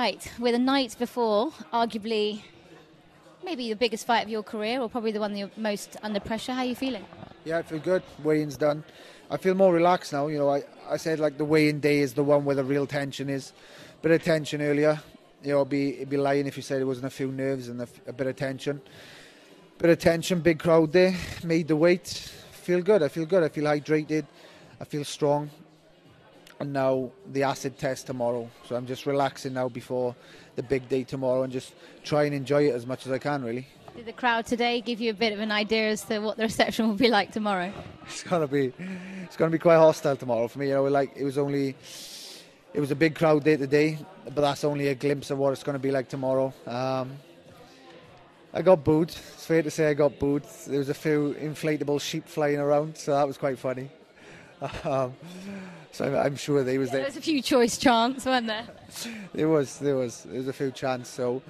Right, we're the night before, arguably, maybe the biggest fight of your career, or probably the one you're most under pressure. How are you feeling? Yeah, I feel good. Weigh-in's done. I feel more relaxed now. You know, I said like the weigh-in day is the one where the real tension is. Bit of tension earlier. You know, it'd be lying if you said it wasn't a few nerves and a bit of tension. Bit of tension, big crowd there. Made the weight. Feel good. I feel good. I feel hydrated. I feel strong. And now the acid test tomorrow. So I'm just relaxing now before the big day tomorrow and just try and enjoy it as much as I can, really. Did the crowd today give you a bit of an idea as to what the reception will be like tomorrow? It's gonna be quite hostile tomorrow for me. You know, it was a big crowd there today, but that's only a glimpse of what it's going to be like tomorrow. I got booed. It's fair to say I got booed. There was a few inflatable sheep flying around, so that was quite funny. So I'm sure they was there. There was a few choice chants, weren't there? There was a few chants. So,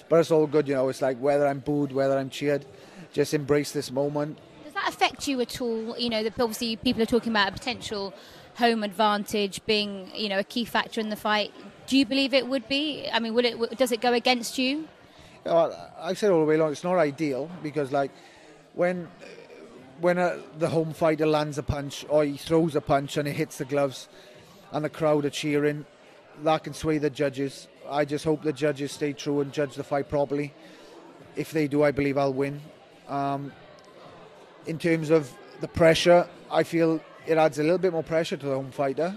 but it's all good, you know. It's like whether I'm booed, whether I'm cheered, just embrace this moment. Does that affect you at all? You know, obviously people are talking about a potential home advantage being, you know, a key factor in the fight. Do you believe it would be? I mean, does it go against you? You know, I've said all the way along, it's not ideal because, like, when the home fighter lands a punch or he throws a punch and it hits the gloves and the crowd are cheering, that can sway the judges. I just hope the judges stay true and judge the fight properly. If they do, I believe I'll win. In terms of the pressure, I feel it adds a little bit more pressure to the home fighter,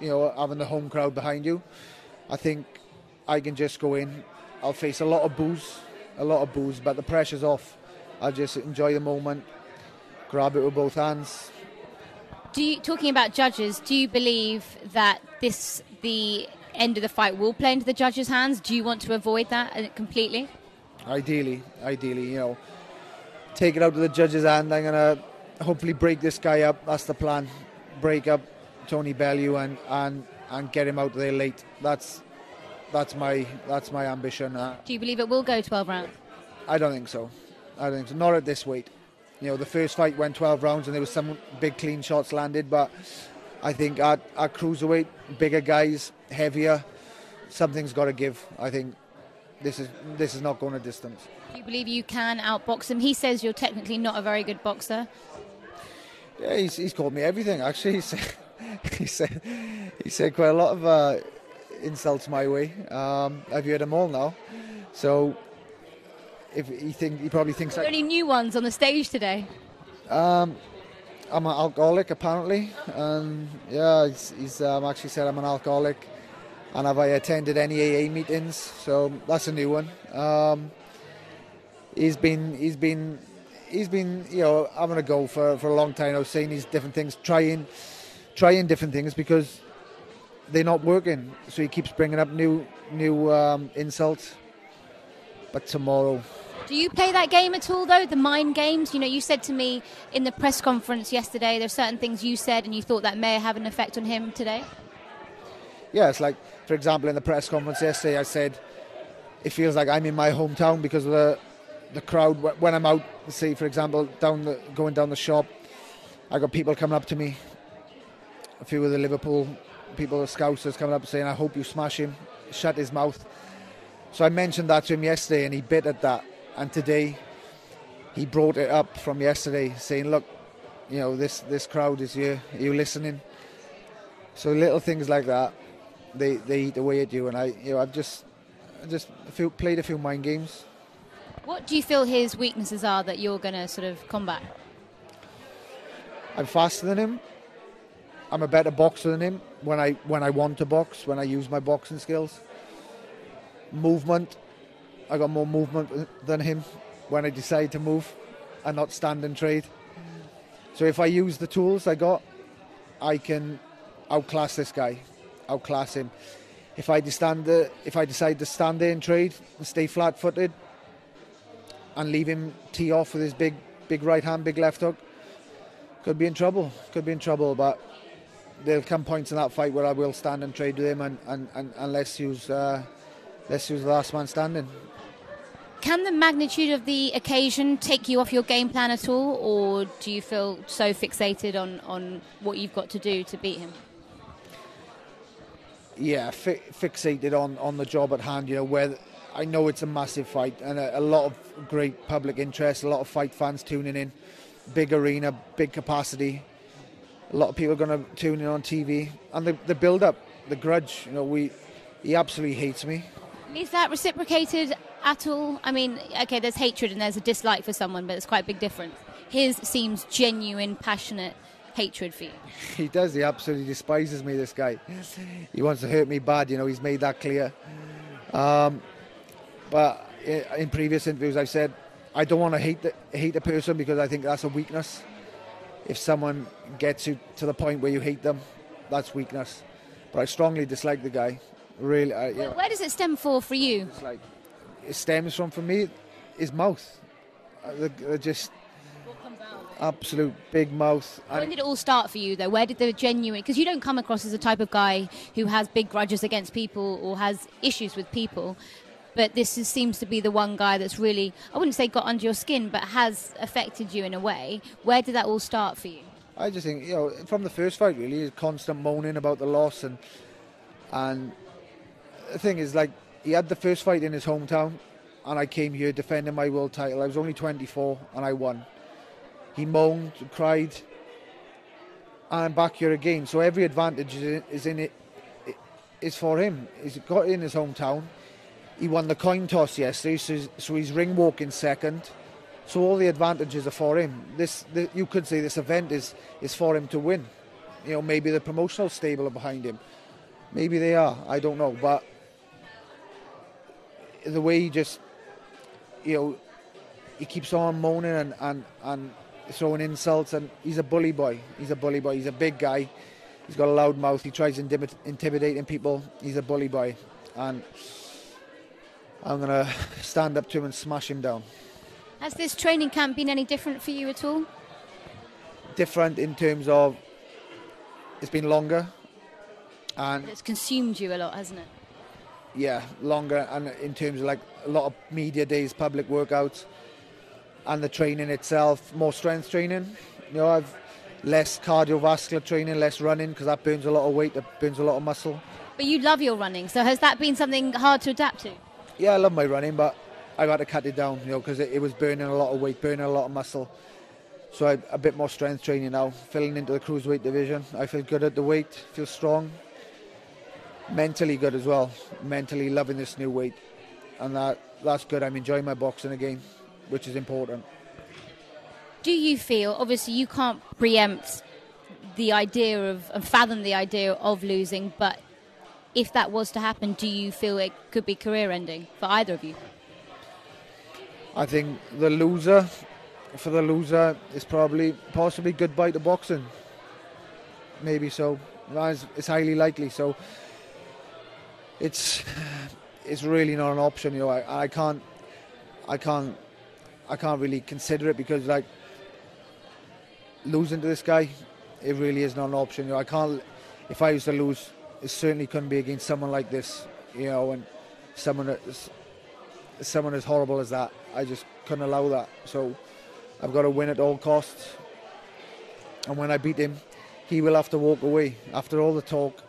you know, having the home crowd behind you. I think I can just go in. I'll face a lot of boos, but the pressure's off. I'll just enjoy the moment, grab it with both hands. Talking about judges, do you believe that the end of the fight will play into the judges' hands? Do you want to avoid that completely? Ideally, you know, take it out of the judges' hand. I'm gonna hopefully break this guy up. That's the plan. Break up Tony Bellew and get him out there late. That's my ambition. Do you believe it will go 12 rounds? I don't think so. Not at this weight. You know, the first fight went 12 rounds and there was some big clean shots landed, but I think at cruiserweight, bigger guys, heavier, something's got to give. I think this is not going a distance. Do you believe you can outbox him? He says you're technically not a very good boxer. Yeah, he's called me everything. Actually, he said quite a lot of insults my way. I've heard them all now. So if he probably thinks there any new ones on the stage today? I'm an alcoholic apparently, and yeah, he's actually said I'm an alcoholic, and have I attended any AA meetings? So that's a new one. He's been you know, having a go for a long time. I was saying these different things, trying different things because they're not working. So he keeps bringing up new insults. But tomorrow. Do you play that game at all, though? The mind games? You know, you said to me in the press conference yesterday, there's certain things you said and you thought that may have an effect on him today? Yeah, it's like, for example, in the press conference yesterday, I said, it feels like I'm in my hometown because of the crowd. When I'm out, say, for example, going down the shop, I got people coming up to me. A few of the Liverpool people, the Scousers, coming up saying, I hope you smash him, shut his mouth. So I mentioned that to him yesterday and he bit at that. And today he brought it up from yesterday saying, look, you know, this crowd is here. Are you listening? So little things like that, they eat away at you. And I've just played a few mind games. What do you feel his weaknesses are that you're going to sort of combat? I'm faster than him. I'm a better boxer than him when I want to box, when I use my boxing skills. Movement, I got more movement than him when I decide to move and not stand and trade. So if I use the tools I got, I can outclass this guy, outclass him. If I decide to stand there and trade and stay flat-footed and leave him tee off with his big right hand, big left hook, could be in trouble. But there'll come points in that fight where I will stand and trade with him and let's use the last man standing. Can the magnitude of the occasion take you off your game plan at all, or do you feel so fixated on what you've got to do to beat him? fixated on the job at hand. Where I know it's a massive fight and a lot of great public interest, a lot of fight fans tuning in, big arena, big capacity. A lot of people are going to tune in on TV, and the build-up, the grudge. He absolutely hates me. Is that reciprocated at all? I mean, okay, there's hatred and there's a dislike for someone, but it's quite a big difference. His seems genuine, passionate hatred for you. He does. He absolutely despises me, this guy. He wants to hurt me bad, he's made that clear. But in previous interviews I've said I don't want to hate a person, because I think that's a weakness. If someone gets you to the point where you hate them, that's weakness. But I strongly dislike the guy. Really. Where does it stem for you? It stems from, for me, his mouth. Just What comes out of it? absolute big mouth. When did it all start for you, though? Where did the genuine... Because you don't come across as the type of guy who has big grudges against people or has issues with people. But seems to be the one guy that's really, I wouldn't say got under your skin, but has affected you in a way. Where did that all start for you? I just think, from the first fight, really, his constant moaning about the loss. And the thing is, he had the first fight in his hometown, and I came here defending my world title. I was only 24, and I won. He moaned, cried, and I'm back here again. So every advantage is for him. He's got it in his hometown. He won the coin toss yesterday, so he's ring walking second. So all the advantages are for him. You could say this event is for him to win. Maybe the promotional stable are behind him. Maybe they are. I don't know. But the way he just, he keeps on moaning and throwing insults, and he's a bully boy. He's a bully boy. He's a big guy. He's got a loud mouth. He tries intimidating people. He's a bully boy. And I'm going to stand up to him and smash him down. Has this training camp been any different for you at all? Different in terms of it's been longer. And it's consumed you a lot, hasn't it? Yeah, longer. And in terms of a lot of media days, public workouts, and the training itself, more strength training. I've less cardiovascular training, less running, because that burns a lot of weight, that burns a lot of muscle. But you love your running, so has that been something hard to adapt to? Yeah, I love my running, but I've had to cut it down, because it was burning a lot of weight, burning a lot of muscle. So I a bit more strength training now, filling into the cruiserweight division. I feel good at the weight, feel strong. Mentally good as well, mentally loving this new weight. And that's good. I'm enjoying my boxing again, which is important. Do you feel, obviously you can't preempt the idea of, and fathom the idea of losing, but if that was to happen, do you feel it could be career-ending for either of you? I think for the loser, it's possibly goodbye to boxing. Maybe so. It's highly likely. So it's really not an option. I can't really consider it, because losing to this guy, it really is not an option. I can't. If I was to lose, it certainly couldn't be against someone like this, and someone as horrible as that. I just couldn't allow that. So I've got to win at all costs. And when I beat him, he will have to walk away. After all the talk,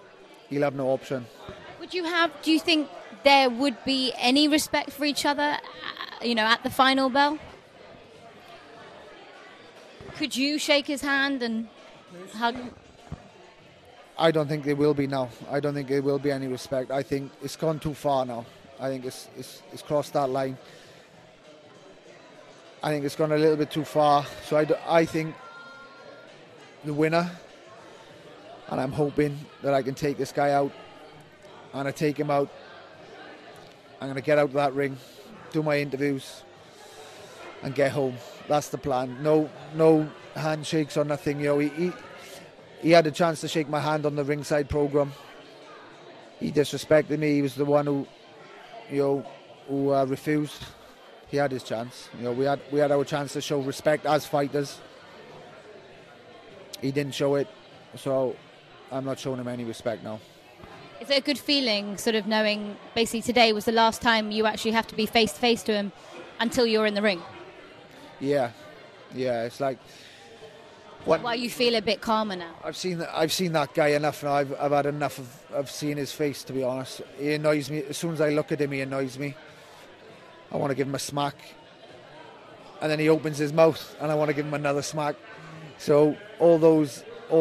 he'll have no option. Do you think there would be any respect for each other, at the final bell? Could you shake his hand and hug him? I don't think there will be now. I don't think there will be any respect. I think it's gone too far now. I think it's crossed that line. I think it's gone a little bit too far. So I think the winner, and I'm hoping that I can take this guy out, and I take him out. I'm going to get out of that ring, do my interviews, and get home. That's the plan. No handshakes or nothing. He had a chance to shake my hand on the ringside program. He disrespected me. He was the one who refused. He had his chance. We had our chance to show respect as fighters. He didn't show it, so I'm not showing him any respect now. Is it a good feeling, sort of knowing basically today was the last time you actually have to be face to face to him until you're in the ring? Yeah. It's like Why you feel a bit calmer now? I've seen that guy enough now. I've had enough of seeing his face, to be honest. He annoys me. As soon as I look at him, he annoys me. I want to give him a smack. And then he opens his mouth and I want to give him another smack. So all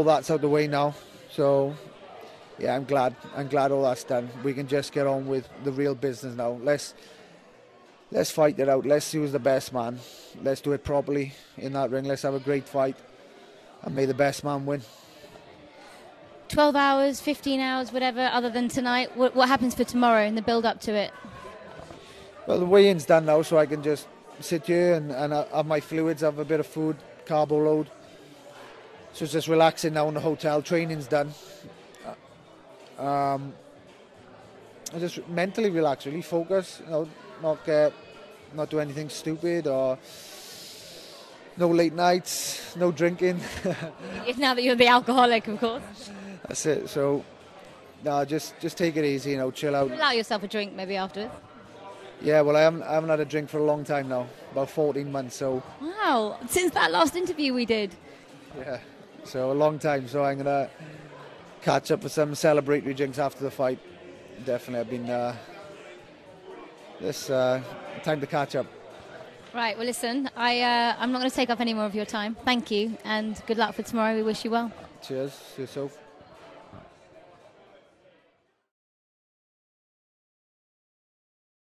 that's out the way now. So yeah, I'm glad all that's done. We can just get on with the real business now. Let's fight it out. Let's see who's the best man. Let's do it properly in that ring. Let's have a great fight. And may the best man win. 12 hours, 15 hours, whatever, other than tonight. What happens for tomorrow in the build-up to it? Well, the weigh-in's done now, so I can just sit here and have my fluids, have a bit of food, carbo load. So it's just relaxing now in the hotel. Training's done. I just mentally relax, really focus. Not do anything stupid or... No late nights, no drinking. Now that you're the alcoholic, of course. That's it. So, no, just take it easy, chill out. Allow yourself a drink maybe afterwards. Yeah, well, I haven't had a drink for a long time now, about 14 months. So. Wow, since that last interview we did. Yeah, so a long time. So I'm gonna catch up with some celebratory drinks after the fight. Definitely, I've been time to catch up. Right, well, listen, I'm not going to take up any more of your time. Thank you, and good luck for tomorrow. We wish you well. Cheers. See you, Soph.